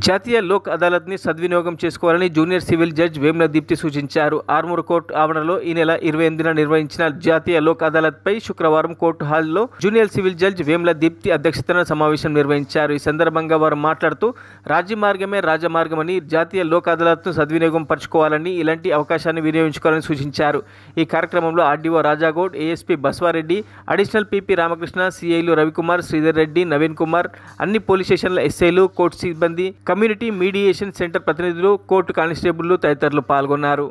జాతీయ లోక్ అదాలత్ని సద్వినియోగం చేసుకోవాలని junior civil judge Vemula Deepthi సూచించారు. ఆర్మూర్ కోర్టు ఆవరణలో ఈ నెల 28న నిర్వహించిన జాతీయ లోక్ అదాలత్పై శుక్రవారం కోర్టు హాల్లో junior civil judge Vemula Deepthi అధ్యక్షతన సమావేశం నిర్వహించారు. ఈ సందర్భంగా వారు మాట్లాడుతూ రాజ్యమార్గమే రాజమార్గమని, జాతీయ లోక్ అదాలత్ను సద్వినియోగం పరచుకోవాలని, ఇలాంటి అవకాశాన్ని వినియోగించుకోవాలని సూచించారు. ఈ కార్యక్రమంలో RDO Rajagoud, ASP Baswareddy, additional PP Ramakrishna, సిఐలు రవికుమార్, శ్రీధర్ రెడ్డి, నవీన్ కుమార్, అన్ని పోలీస్ స్టేషన్ల ఎస్ఐలు, కోర్టు సిబ్బంది, కమ్యూనిటీ మీడియేషన్ సెంటర్ ప్రతినిధులు, కోర్టు కానిస్టేబుళ్లు తదితరులు పాల్గొన్నారు.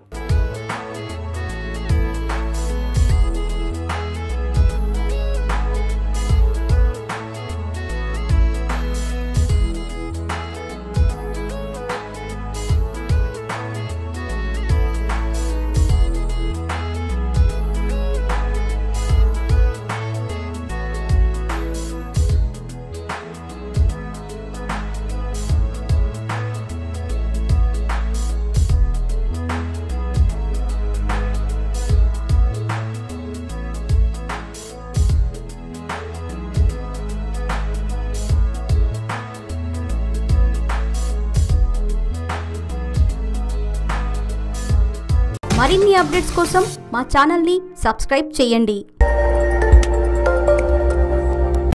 మరిన్ని అప్డేట్స్ కోసం మా ఛానల్ని సబ్స్క్రైబ్ చేయండి.